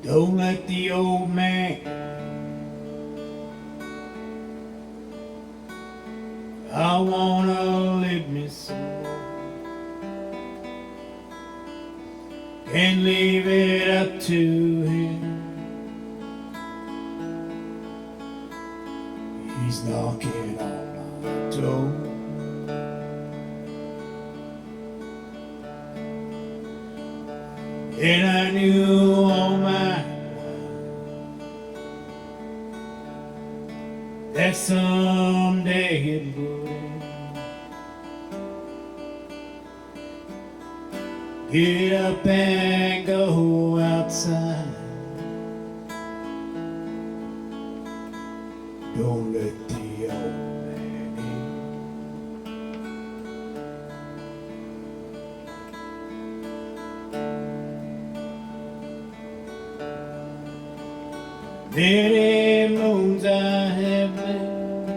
Don't let the old man. I wanna live me some more. Can't leave it up to him. He's knocking on my door. And I knew all my that someday it would get up and go outside. Don't let the old man in. Many moons I have lived,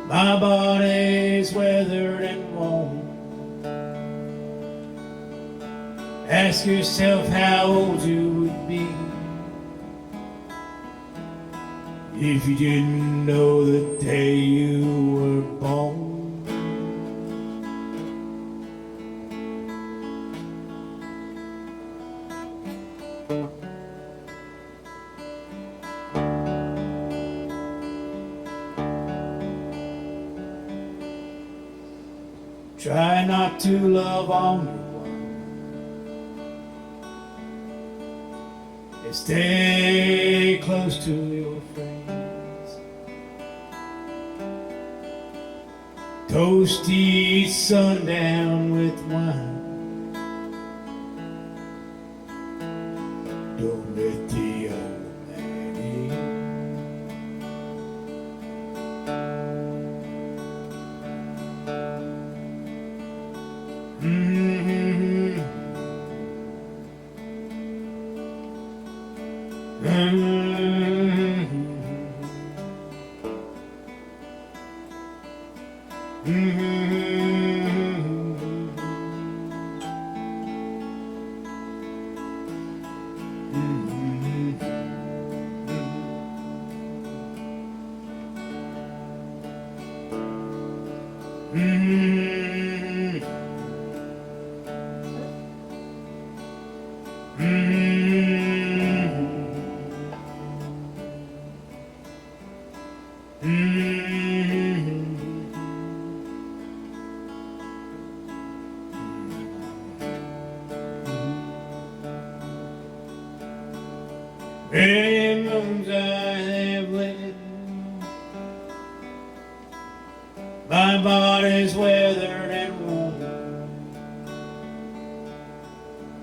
my body's weathered and worn. Ask yourself how old you would be if you didn't know the day you were born. Try not to love on anyone, and stay close to your friends. Toast each sundown with wine. Don't let the old man in. Many moons I have lived, my body's weathered and worn.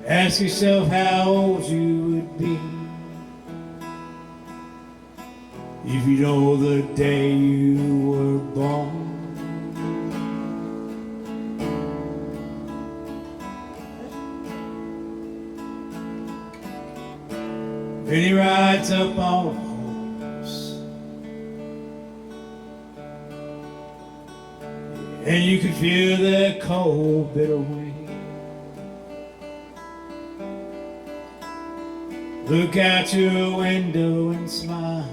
Ask yourself how old you would be if you know the day you were born. When he rides up on a horse, and you can feel the cold, bitter wind. Look out your window and smile.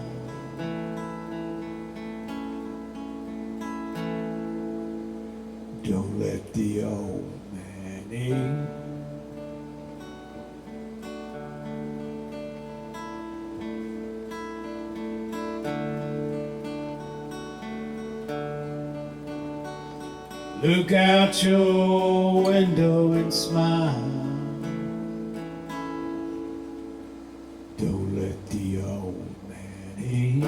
Don't let the old man in. Look out your window and smile. Don't let the old man in.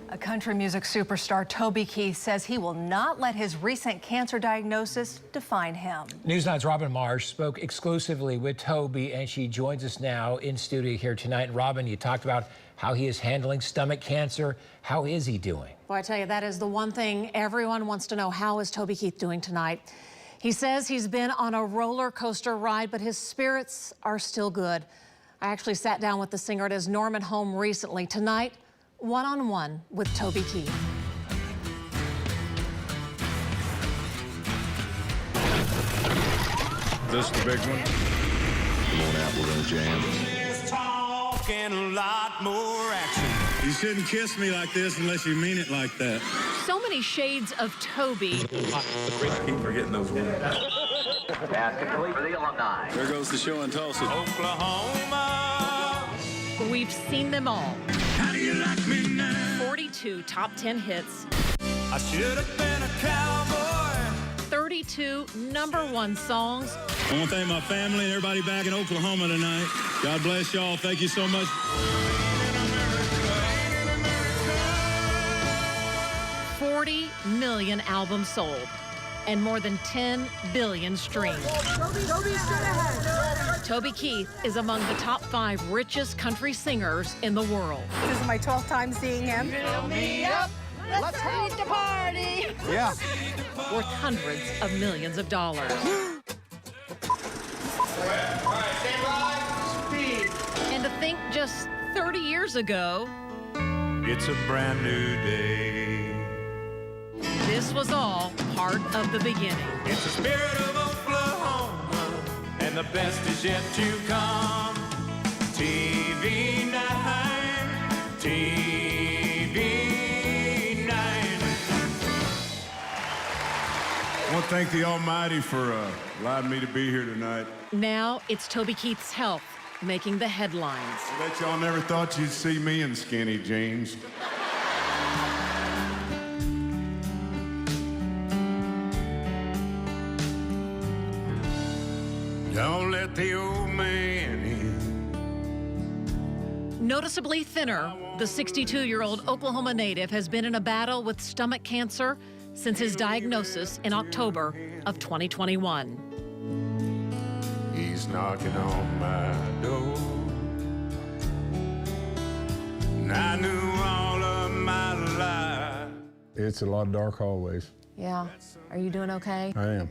A country music superstar, Toby Keith, says he will not let his recent cancer diagnosis define him. News 9's Robin Marsh spoke exclusively with Toby, and she joins us now in studio here tonight. Robin, you talked about how he is handling stomach cancer. How is he doing? Well, I tell you, that is the one thing everyone wants to know. How is Toby Keith doing tonight? He says he's been on a roller coaster ride, but his spirits are still good. I actually sat down with the singer at his Norman home recently. Tonight, one-on-one with Toby Keith. This the big one? Come on out, we're gonna jam. And a lot more action. You shouldn't kiss me like this unless you mean it like that. So many shades of Toby. Keep forgetting those ones. Basketball for the alumni. There goes the show in Tulsa. Oklahoma. We've seen them all. How do you like me now? 42 top 10 hits, I should have been a cowboy. 32 #1 songs, I want to thank my family and everybody back in Oklahoma tonight. God bless y'all. Thank you so much. 40 million albums sold, and more than 10 billion streams. Toby Keith is among the top 5 richest country singers in the world. This is my 12th time seeing him. Fill me up. Let's hit the party. Yeah. Worth hundreds of millions of dollars. And to think just 30 years ago, It's a brand new day. this was all part of the beginning. It's the spirit of Oklahoma, and the best is yet to come. TV 9, TV 9. I want to thank the Almighty for allowing me to be here tonight. Now it's Toby Keith's health making the headlines. I bet y'all never thought you'd see me in skinny jeans. Don't let the old man in. Noticeably thinner, the 62-year-old Oklahoma native has been in a battle with stomach cancer since his diagnosis in October of 2021. He's knocking on my door. And I knew all of my life. It's a lot of dark hallways. Yeah. Are you doing okay? I am.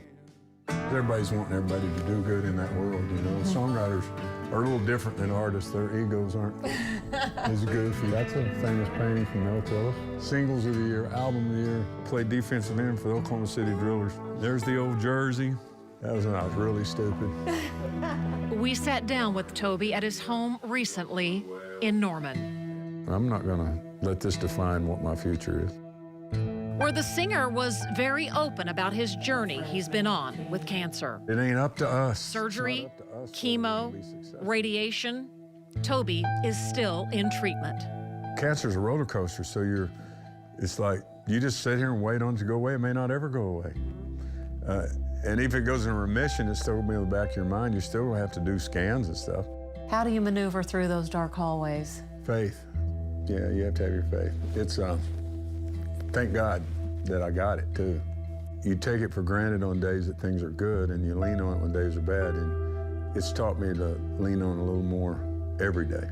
Everybody's wanting everybody to do good in that world, you know. Songwriters are a little different than artists. Their egos aren't as goofy. That's a famous painting from Mel Tillis. Singles of the year, album of the year. Played defensive end for the Oklahoma City Drillers. There's the old jersey. That was when I was really stupid. We sat down with Toby at his home recently in Norman, I'm not gonna let this define what my future is. where the singer was very open about his journey he's been on with cancer. It ain't up to us. Surgery, It's not up to us to chemo, be successful. radiation. Toby is still in treatment. Cancer's a roller coaster, so it's like you just sit here and wait on it to go away. It may not ever go away. And if it goes in remission, it's still gonna be in the back of your mind. You still gonna have to do scans and stuff. How do you maneuver through those dark hallways? Faith. Yeah, you have to have your faith. It's, thank God that I got it too. You take it for granted on days that things are good and you lean on it when days are bad. And it's taught me to lean on it a little more every day.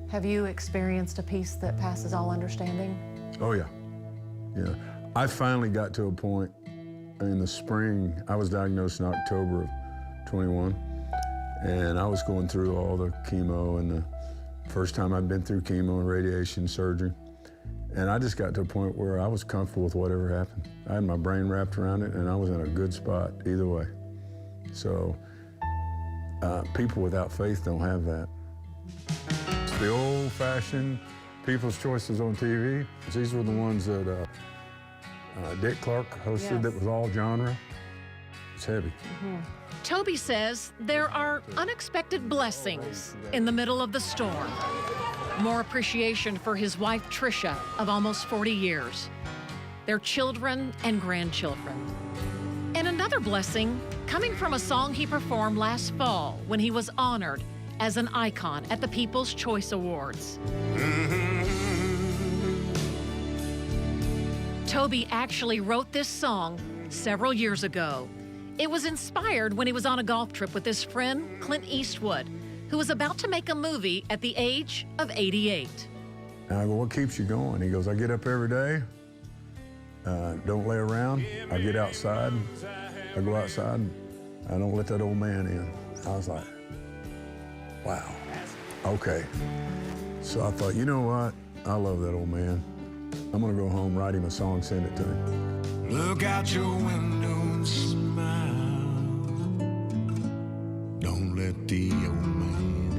Have you experienced a peace that passes all understanding? Oh yeah, yeah. I finally got to a point in the spring. I was diagnosed in October of 21, and I was going through all the chemo and the first time I'd been through chemo and radiation surgery. And I just got to a point where I was comfortable with whatever happened. I had my brain wrapped around it, and I was in a good spot either way. So people without faith don't have that. It's the old-fashioned People's Choices on TV. These were the ones that Dick Clark hosted. That was all genre. It's heavy. Toby says there are unexpected blessings in the middle of the storm. More appreciation for his wife, Tricia, of almost 40 years, their children and grandchildren. And another blessing coming from a song he performed last fall when he was honored as an icon at the People's Choice Awards. Toby actually wrote this song several years ago. It was inspired when he was on a golf trip with his friend, Clint Eastwood, who was about to make a movie at the age of 88. And I go, what keeps you going? He goes, I get up every day, don't lay around. I get outside, I go outside, and I don't let that old man in. I was like, wow, okay. So I thought, you know what? I love that old man. I'm gonna go home, write him a song, send it to him. Look out your window and smile. Don't let the old man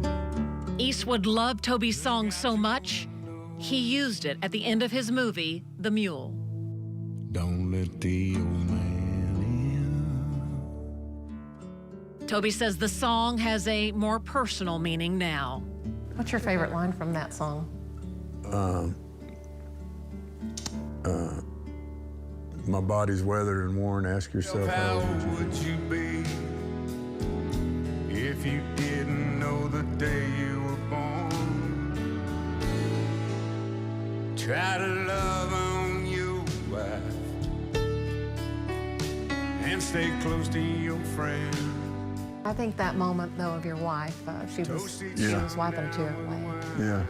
in. Eastwood loved Toby's song so much, he used it at the end of his movie, The Mule. Don't let the old man in. Toby says the song has a more personal meaning now. What's your favorite line from that song? My body's weathered and worn. Ask yourself How how old would you be if you didn't know the day you were born? Try to love on your wife and stay close to your friend. I think that moment, though, of your wife, she was wiping a tear away. Yeah.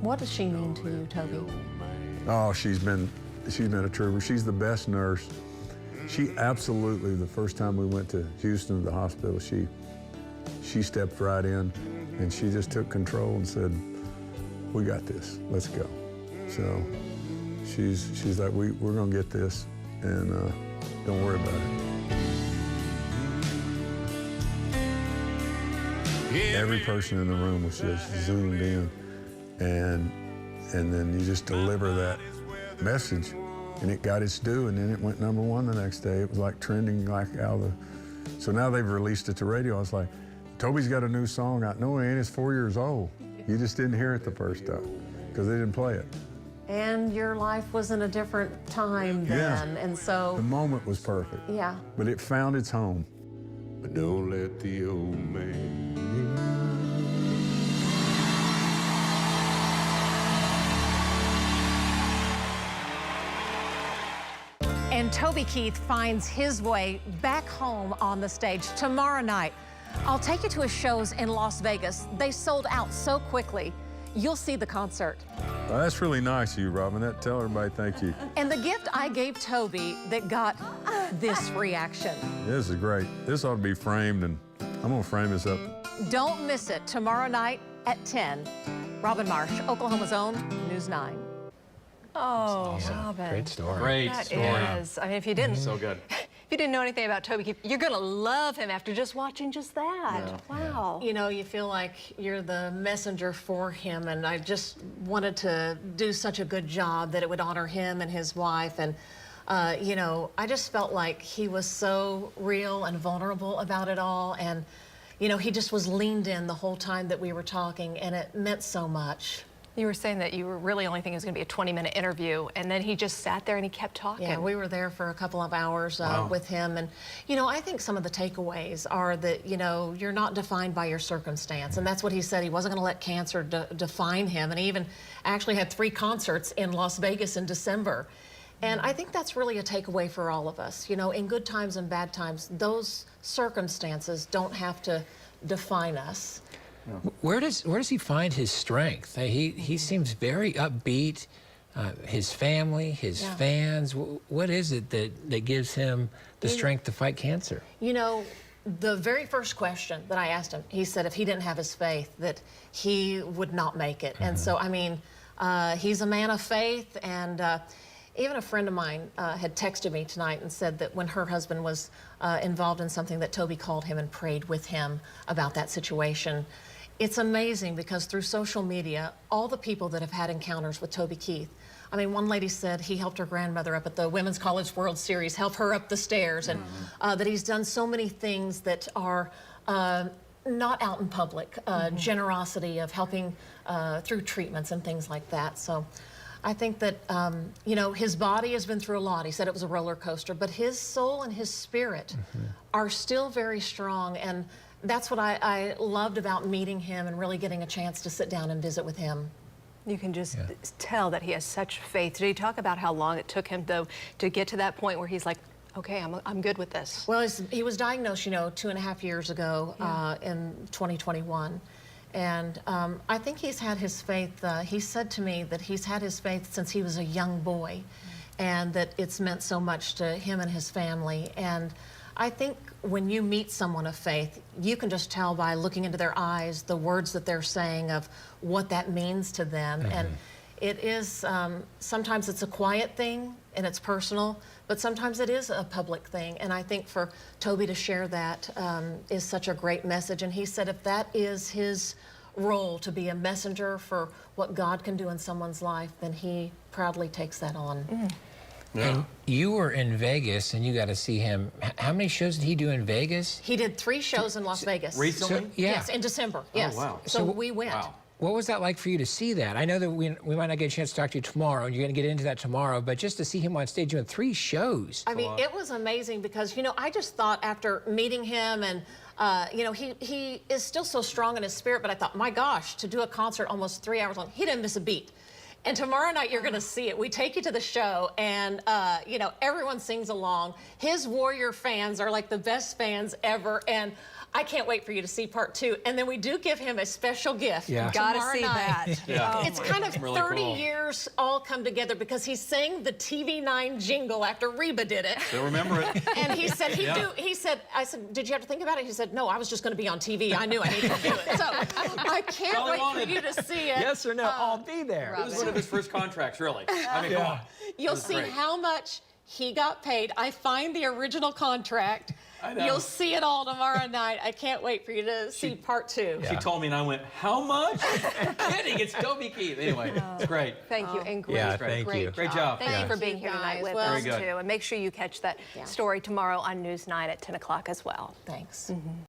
What does she mean to you, Toby? Oh, she's been a trooper. She's the best nurse. She absolutely, the first time we went to Houston, the hospital, she stepped right in and she just took control and said, we got this, let's go. So she's like, we're gonna get this and don't worry about it. Every person in the room was just zoomed in and then you just deliver that message, and it got its due, and then it went #1 the next day. It was like trending like out of the... So now they've released it to radio. I was like, Toby's got a new song out. No, he ain't. It's 4 years old. You just didn't hear it the first time because they didn't play it. And your life was in a different time then, and so... The moment was perfect. Yeah. But it found its home. But don't let the old man in. And Toby Keith finds his way back home on the stage tomorrow night. I'll take you to his shows in Las Vegas. They sold out so quickly. You'll see the concert. Well, that's really nice of you, Robin. Tell everybody thank you. And the gift I gave Toby that got this reaction. This is great. This ought to be framed, and I'm gonna frame this up. Don't miss it tomorrow night at 10. Robin Marsh, Oklahoma's own News 9. Oh, Robin. Great story. Great That story. is. I mean, if you didn't, So good. if you didn't know anything about Toby Keith, you're gonna love him after just watching just that. Yeah. Wow. You know, you feel like you're the messenger for him, and I just wanted to do such a good job that it would honor him and his wife. And, you know, I just felt like he was so real and vulnerable about it all. And, you know, he just was leaned in the whole time that we were talking, and it meant so much. You were saying that you were really only thinking it was going to be a 20-minute interview, and then he just sat there and he kept talking. Yeah, we were there for a couple of hours with him. And, you know, I think some of the takeaways are that, you know, you're not defined by your circumstance. And that's what he said. He wasn't going to let cancer define him. And he even actually had 3 concerts in Las Vegas in December. And I think that's really a takeaway for all of us. You know, in good times and bad times, those circumstances don't have to define us. Where does he find his strength? He seems very upbeat. His family, his fans. What is it that gives him the strength to fight cancer? You know, the very first question that I asked him, he said if he didn't have his faith, that he would not make it. And so, I mean, he's a man of faith. And even a friend of mine had texted me tonight and said that when her husband was involved in something, that Toby called him and prayed with him about that situation. It's amazing because through social media, all the people that have had encounters with Toby Keith, I mean, one lady said he helped her grandmother up at the Women's College World Series, help her up the stairs, and that he's done so many things that are not out in public, generosity of helping through treatments and things like that. So I think that, you know, his body has been through a lot. He said it was a roller coaster, but his soul and his spirit are still very strong. And that's what I loved about meeting him and really getting a chance to sit down and visit with him. You can just tell that he has such faith. Did he talk about how long it took him, though, to get to that point where he's like, okay, I'm good with this? Well, he was diagnosed, you know, 2.5 years ago in 2021. And I think he's had his faith. He said to me that he's had his faith since he was a young boy, and that it's meant so much to him and his family. And I think when you meet someone of faith, you can just tell by looking into their eyes, the words that they're saying of what that means to them. And it is, sometimes it's a quiet thing and it's personal, but sometimes it is a public thing. And I think for Toby to share that is such a great message. And he said if that is his role, to be a messenger for what God can do in someone's life, then he proudly takes that on. And you were in Vegas, and you got to see him. How many shows did he do in Vegas? He did 3 shows in Las Vegas. Recently? So, yeah. Yes, in December. Yes. Oh, wow. So we went. Wow. What was that like for you to see that? I know that we might not get a chance to talk to you tomorrow, and you're going to get into that tomorrow, but just to see him on stage doing 3 shows. I mean, it was amazing because, you know, I just thought after meeting him and, you know, he is still so strong in his spirit, but I thought, my gosh, to do a concert almost 3 hours long, he didn't miss a beat. And tomorrow night, you're going to see it. We take you to the show, and, you know, everyone sings along. His Warrior fans are like the best fans ever, and I can't wait for you to see part 2. And then we do give him a special gift. Yeah. Gotta tomorrow see night. that. Yeah. It's kind of Really 30 cool. years all come together because he sang the TV9 jingle after Reba did it. Still remember it. And he said he'd Yeah. do, he said, I said, did you have to think about it? He said, no, I was just going to be on TV. I knew I needed to do it. So I can't all he wait wanted. for you to see it. Yes or no? I'll be there. It was one of his first contracts, really. I mean, come on. You'll was see great. how much he got paid. I find the original contract. I know. You'll see it all tomorrow night. I can't wait for you to see part 2. She told me, and I went, how much? Kidding, it's Toby Keith. Anyway, it's great. Thank you, and great, Yeah, thank you. Great job. Thank you for being here Guys, tonight with well- us, Very good. too. And make sure you catch that story tomorrow on News 9 at 10 o'clock as well. Thanks.